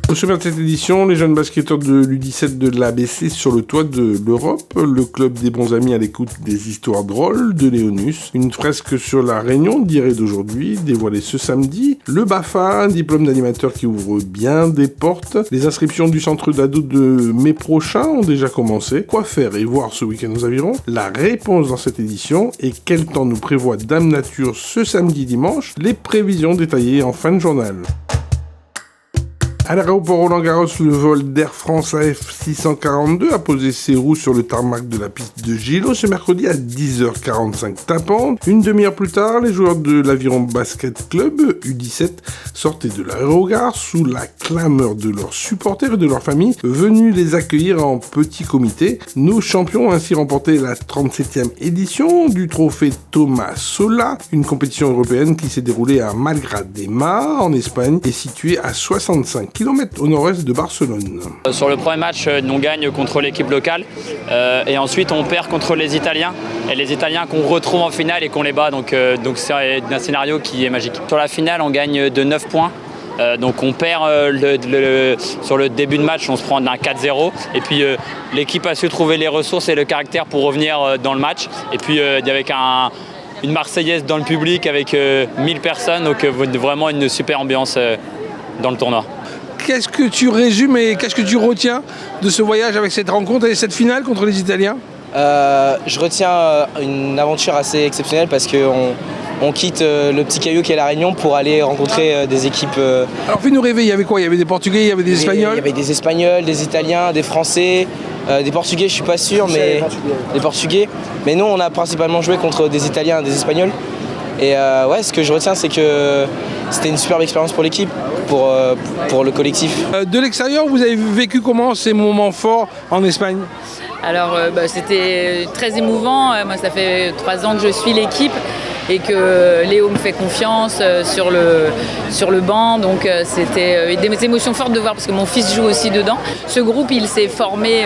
Au sommaire de cette édition, les jeunes basketteurs de l'U17 de l'ABC sur le toit de l'Europe, le club des bons amis à l'écoute des histoires drôles de Léonus, une fresque sur la Réunion d'hier et d'aujourd'hui, dévoilée ce samedi, le BAFA, un diplôme d'animateur qui ouvre bien des portes, les inscriptions du centre d'ado de mai prochain ont déjà commencé, quoi faire et voir ce week-end aux avirons, la réponse dans cette édition et quel temps nous prévoit Dame Nature ce samedi dimanche, les prévisions détaillées en fin de journal. À l'aéroport Roland-Garros, le vol d'Air France AF642 a posé ses roues sur le tarmac de la piste de Gilo ce mercredi à 10h45 tapante. Une demi-heure plus tard, les joueurs de l'Aviron Basket Club U17 sortaient de l'aérogare sous la clameur de leurs supporters et de leurs familles venus les accueillir en petit comité. Nos champions ont ainsi remporté la 37e édition du trophée Thomas Sola, une compétition européenne qui s'est déroulée à Malgradema en Espagne et située à 65 km au nord-est de Barcelone. Sur le premier match, on gagne contre l'équipe locale et ensuite on perd contre les Italiens. Et les Italiens qu'on retrouve en finale et qu'on les bat, donc c'est un scénario qui est magique. Sur la finale, on gagne de 9 points. Donc on perd sur le début de match, on se prend un 4-0 et puis l'équipe a su trouver les ressources et le caractère pour revenir dans le match. Et puis avec une Marseillaise dans le public avec 1000 personnes, donc vraiment une super ambiance dans le tournoi. Qu'est-ce que tu résumes et qu'est-ce que tu retiens de ce voyage avec cette rencontre et cette finale contre les Italiens ? Je retiens une aventure assez exceptionnelle parce qu'on quitte le petit caillou qu'est la Réunion pour aller rencontrer des équipes. Alors fais-nous rêver, il y avait quoi ? Il y avait des Portugais, il y avait des Espagnols ? Il y avait des Espagnols, des Italiens, des Français, des Portugais, je suis pas sûr, mais des Portugais. Mais nous, on a principalement joué contre des Italiens et des Espagnols. Et ouais, ce que je retiens, c'est que c'était une superbe expérience pour l'équipe, pour le collectif. De l'extérieur, vous avez vécu comment ces moments forts en Espagne ? Alors c'était très émouvant. Moi, ça fait 3 ans que je suis l'équipe et que Léo me fait confiance sur le banc. Donc c'était des émotions fortes de voir parce que mon fils joue aussi dedans. Ce groupe, il s'est formé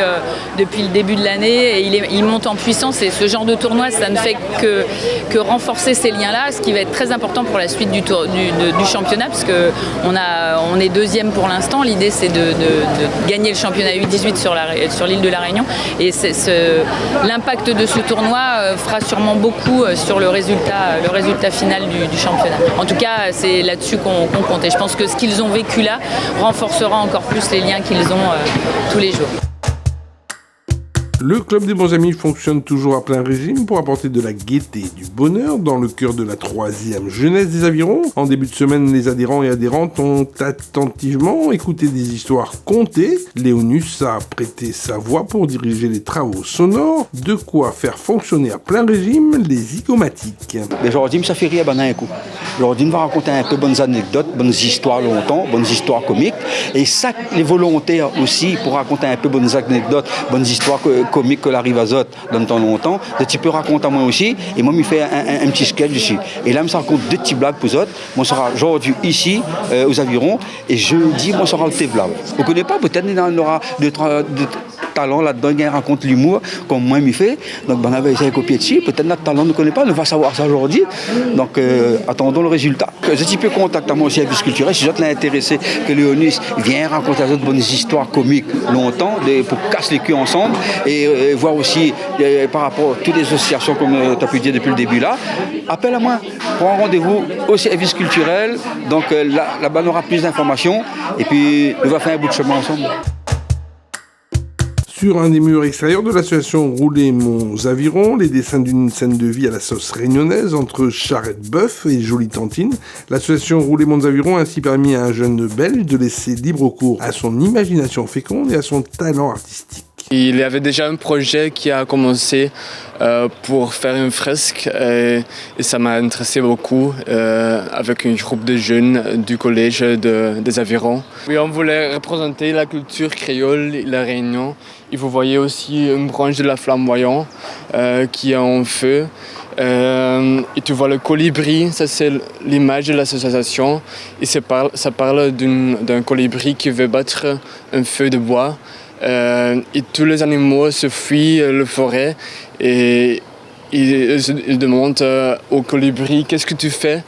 depuis le début de l'année et il monte en puissance. Et ce genre de tournoi, ça ne fait que renforcer ces liens-là, ce qui va être très important pour la suite du championnat parce qu'on est deuxième pour l'instant. L'idée, c'est de gagner le championnat U18 sur l'île de la Réunion. Et l'impact de ce tournoi fera sûrement beaucoup sur le résultat final du championnat. En tout cas, c'est là-dessus qu'on compte. Et je pense que ce qu'ils ont vécu là renforcera encore plus les liens qu'ils ont tous les jours. Le club des bons amis fonctionne toujours à plein régime pour apporter de la gaieté et du bonheur dans le cœur de la 3e jeunesse des avirons. En début de semaine, les adhérents et adhérentes ont attentivement écouté des histoires contées. Léonus a prêté sa voix pour diriger les travaux sonores, de quoi faire fonctionner à plein régime les zygomatiques. Aujourd'hui, ça fait rire un coup. Aujourd'hui, on va raconter un peu bonnes anecdotes, bonnes histoires longtemps, bonnes histoires comiques. Et ça, les volontaires aussi, pour raconter un peu bonnes anecdotes, bonnes histoires comique que la Rivazot donne tant longtemps, tu peux raconter à moi aussi, et moi, il fait un petit sketch dessus. Et là, je raconte 2 petits blagues pour eux. Moi, ça sera aujourd'hui ici, aux avirons, et jeudi, moi, ça sera le Tevlab. Vous ne connaissez pas, peut-être il y aura de talent là-dedans, il raconte l'humour, comme moi, il fait. Donc, on avait essayé de copier dessus, peut-être notre talent ne connaît pas, on va savoir ça aujourd'hui. Donc, attendons le résultat. Je suis peu contact à moi aussi avec Service culturel, si je l'ai intéressé que Léonus vienne raconter d'autres bonnes histoires comiques longtemps, pour casser les culs ensemble, et voir aussi par rapport à toutes les associations comme tu as pu dire depuis le début là, appelle à moi, prends rendez-vous au service culturel, donc là-bas on aura plus d'informations et puis on va faire un bout de chemin ensemble. Sur un des murs extérieurs de l'association Rouler Monts Avirons, les dessins d'une scène de vie à la sauce réunionnaise entre charrette bœuf et jolie tantine. L'association Rouler Monts Avirons a ainsi permis à un jeune Belge de laisser libre cours à son imagination féconde et à son talent artistique. Il y avait déjà un projet qui a commencé pour faire une fresque et ça m'a intéressé beaucoup avec une groupe de jeunes du collège des Avirons. Oui, on voulait représenter la culture créole et la Réunion. Et vous voyez aussi une branche de la flamboyant qui est en feu. Et tu vois le colibri, ça c'est l'image de l'association. Et ça parle d'un colibri qui veut battre un feu de bois. Et tous les animaux se fuient la forêt et il demande au colibri qu'est-ce que tu fais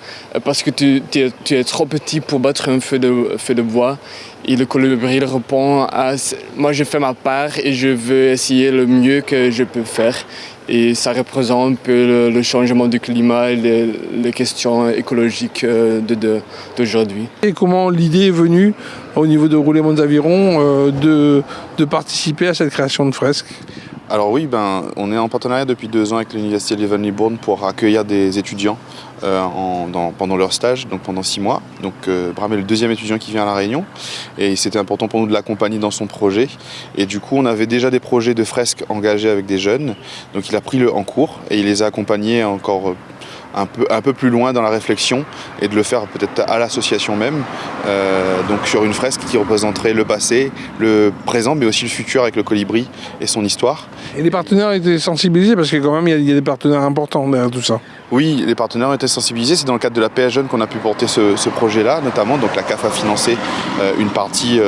parce que tu es trop petit pour battre un feu de bois. Et le colibri il répond moi je fais ma part et je veux essayer le mieux que je peux faire. Et ça représente un peu le changement du climat et les questions écologiques d'aujourd'hui. Et comment l'idée est venue au niveau de Rouler Monts Aviron de participer à cette création de fresques? Alors oui, on est en partenariat depuis 2 ans avec l'Université Leuven-Libourne pour accueillir des étudiants pendant leur stage, donc pendant 6 mois. Donc Bram est le 2e étudiant qui vient à La Réunion et c'était important pour nous de l'accompagner dans son projet. Et du coup, on avait déjà des projets de fresques engagés avec des jeunes, donc il a pris en cours et il les a accompagnés encore un peu plus loin dans la réflexion et de le faire peut-être à l'association même, donc sur une fresque qui représenterait le passé, le présent, mais aussi le futur avec le colibri et son histoire. Et les partenaires étaient sensibilisés parce que quand même il y a des partenaires importants derrière tout ça. Oui, les partenaires ont été sensibilisés. C'est dans le cadre de la PS Jeune qu'on a pu porter ce projet-là, notamment. Donc la CAF a financé une partie,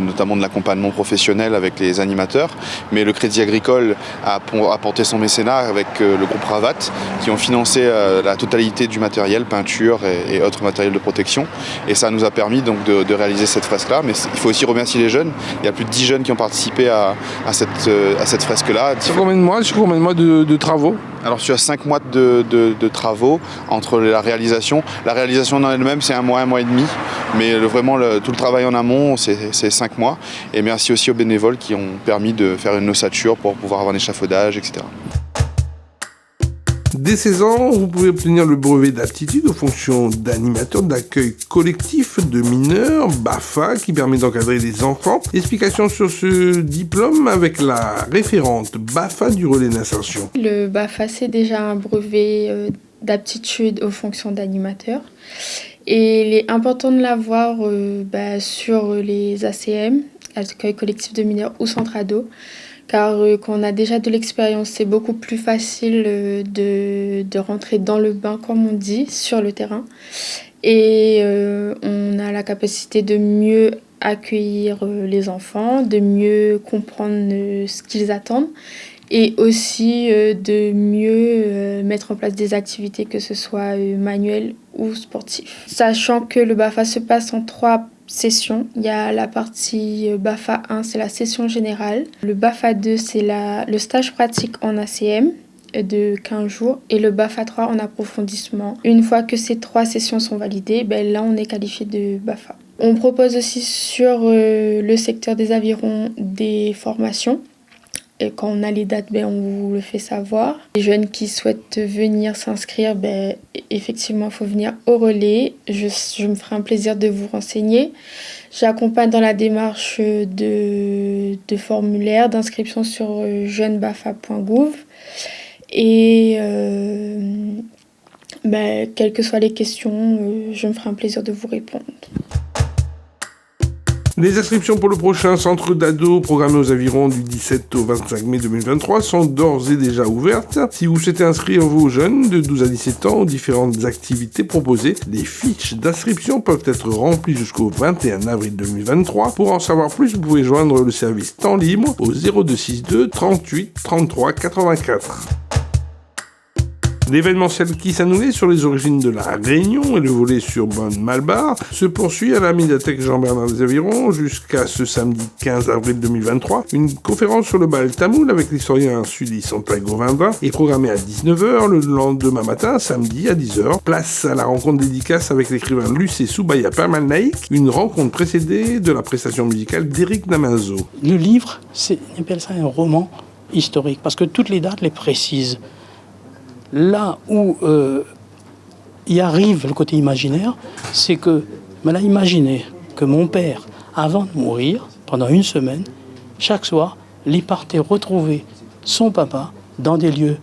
notamment de l'accompagnement professionnel avec les animateurs. Mais le Crédit Agricole a apporté son mécénat avec le groupe Ravat, qui ont financé la totalité du matériel, peinture et autres matériels de protection. Et ça nous a permis donc de réaliser cette fresque-là. Mais il faut aussi remercier les jeunes. Il y a plus de 10 jeunes qui ont participé à cette fresque-là. Sur combien de mois de travaux? Alors tu as 5 mois de travaux entre la réalisation. La réalisation en elle-même, c'est 1 mois et demi. Mais tout le travail en amont, c'est 5 mois. Et merci aussi aux bénévoles qui ont permis de faire une ossature pour pouvoir avoir un échafaudage, etc. Dès 16 ans, vous pouvez obtenir le brevet d'aptitude aux fonctions d'animateur d'accueil collectif de mineurs, BAFA, qui permet d'encadrer les enfants. Explication sur ce diplôme avec la référente BAFA du relais d'insertion. Le BAFA, c'est déjà un brevet d'aptitude aux fonctions d'animateur. Et il est important de l'avoir sur les ACM, accueil collectif de mineurs ou centre ado. Car quand on a déjà de l'expérience, c'est beaucoup plus facile de rentrer dans le bain, comme on dit, sur le terrain. Et on a la capacité de mieux accueillir les enfants, de mieux comprendre ce qu'ils attendent et aussi de mieux mettre en place des activités, que ce soit manuelles ou sportives. Sachant que le BAFA se passe en 3 sessions. Il y a la partie BAFA 1, c'est la session générale. Le BAFA 2, c'est le stage pratique en ACM de 15 jours. Et le BAFA 3 en approfondissement. Une fois que ces 3 sessions sont validées, là on est qualifié de BAFA. On propose aussi sur le secteur des avirons des formations. Et quand on a les dates, on vous le fait savoir. Les jeunes qui souhaitent venir s'inscrire, effectivement, il faut venir au relais. Je me ferai un plaisir de vous renseigner. J'accompagne dans la démarche de formulaire d'inscription sur jeunebafa.gouv. Et quelles que soient les questions, je me ferai un plaisir de vous répondre. Les inscriptions pour le prochain centre d'ado programmé aux avirons du 17 au 25 mai 2023 sont d'ores et déjà ouvertes. Si vous souhaitez inscrire vos jeunes de 12 à 17 ans aux différentes activités proposées, les fiches d'inscription peuvent être remplies jusqu'au 21 avril 2023. Pour en savoir plus, vous pouvez joindre le service temps libre au 0262 38 33 84. L'événementiel qui s'annulait sur les origines de la Réunion et le volet sur Bonne-Malbar se poursuit à la médiathèque Jean-Bernard des Avirons jusqu'à ce samedi 15 avril 2023. Une conférence sur le bal tamoul avec l'historien Sully Santiago Vindra est programmée à 19h le lendemain matin, samedi à 10h. Place à la rencontre dédicace avec l'écrivain Lucé Soubaya Permalnaïk, une rencontre précédée de la prestation musicale d'Éric Namazo. Le livre, on appelle ça un roman historique parce que toutes les dates les précisent. Là où y arrive le côté imaginaire, c'est que on a imaginé que mon père, avant de mourir, pendant 1 semaine, chaque soir, il partait retrouver son papa dans des lieux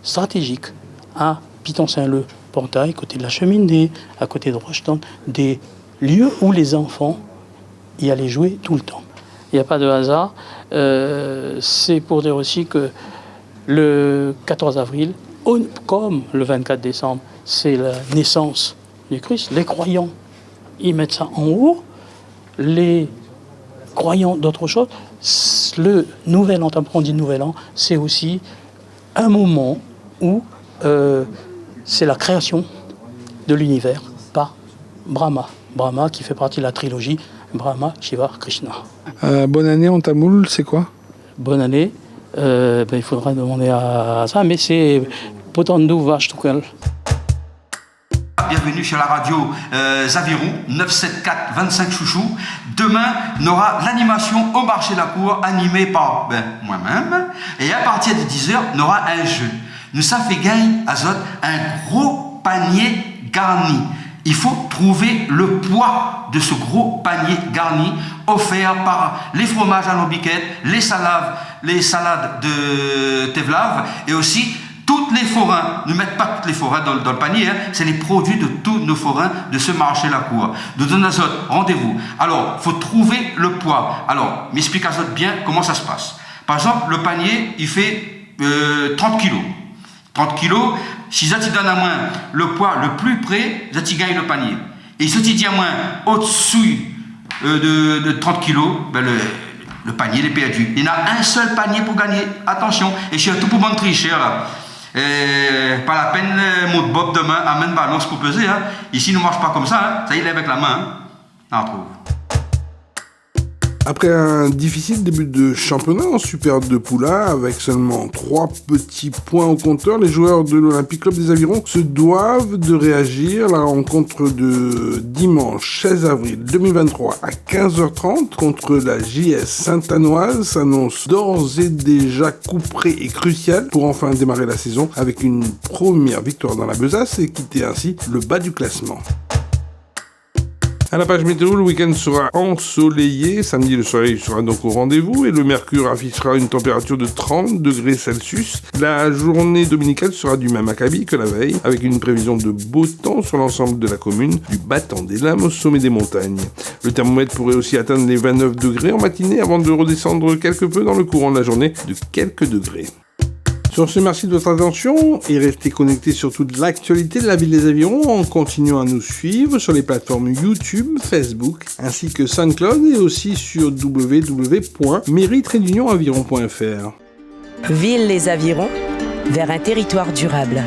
stratégiques, à Piton-Saint-Leu, Portail, côté de la Cheminée, à côté de Rocheton, des lieux où les enfants y allaient jouer tout le temps. Il n'y a pas de hasard. C'est pour dire aussi que le 14 avril, comme le 24 décembre, c'est la naissance du Christ, les croyants, ils mettent ça en haut. Les croyants d'autre chose, le Nouvel An, on dit Nouvel An, c'est aussi un moment où c'est la création de l'univers par Brahma. Brahma qui fait partie de la trilogie Brahma, Shiva, Krishna. Bonne année en tamoul, c'est quoi? Bonne année. Il faudra demander à ça, mais c'est Potandu Vashtukal. Bienvenue sur la radio Zaviron 974 25 Chouchou. Demain, on aura l'animation au marché de la cour animée par moi-même. Et à partir de 10h, on aura un jeu. Nous ça fait gagner à Zot un gros panier garni. Il faut trouver le poids de ce gros panier garni offert par les fromages à l'ambiquette, les salades de Tevlav et aussi toutes les forains. Ne mettez pas toutes les forains dans le panier, hein. C'est les produits de tous nos forains de ce marché la cour. Nous donnons à Zot rendez-vous. Alors, il faut trouver le poids. Alors, m'explique à Zot bien comment ça se passe. Par exemple, le panier, il fait 30 kilos. 30 kilos, si Zati donne à moins le poids le plus près, Zati gagne le panier. Et si Zati dit à moins au-dessus de 30 kilos, le panier est perdu. Il y en a un seul panier pour gagner. Attention, et surtout pour mon tricher là. Pas la peine, mon Bob demain amène balance pour peser. Hein. Ici, ne marche pas comme ça. Hein. Ça, il est avec la main. Hein. Après un difficile début de championnat en Super 2 Poula, avec seulement 3 petits points au compteur, les joueurs de l'Olympique Club des Avirons se doivent de réagir. La rencontre de dimanche 16 avril 2023 à 15h30 contre la JS Sainte-Anoise s'annonce d'ores et déjà couperée et cruciale pour enfin démarrer la saison avec une première victoire dans la besace et quitter ainsi le bas du classement. À la page météo, le week-end sera ensoleillé. Samedi, le soleil sera donc au rendez-vous et le mercure affichera une température de 30 degrés Celsius. La journée dominicale sera du même acabit que la veille, avec une prévision de beau temps sur l'ensemble de la commune, du battant des lames au sommet des montagnes. Le thermomètre pourrait aussi atteindre les 29 degrés en matinée avant de redescendre quelque peu dans le courant de la journée de quelques degrés. Sur ce, merci de votre attention et restez connectés sur toute l'actualité de la ville des Avirons en continuant à nous suivre sur les plateformes YouTube, Facebook ainsi que SoundCloud et aussi sur www.mairie-aviron.fr. Ville les Avirons, vers un territoire durable.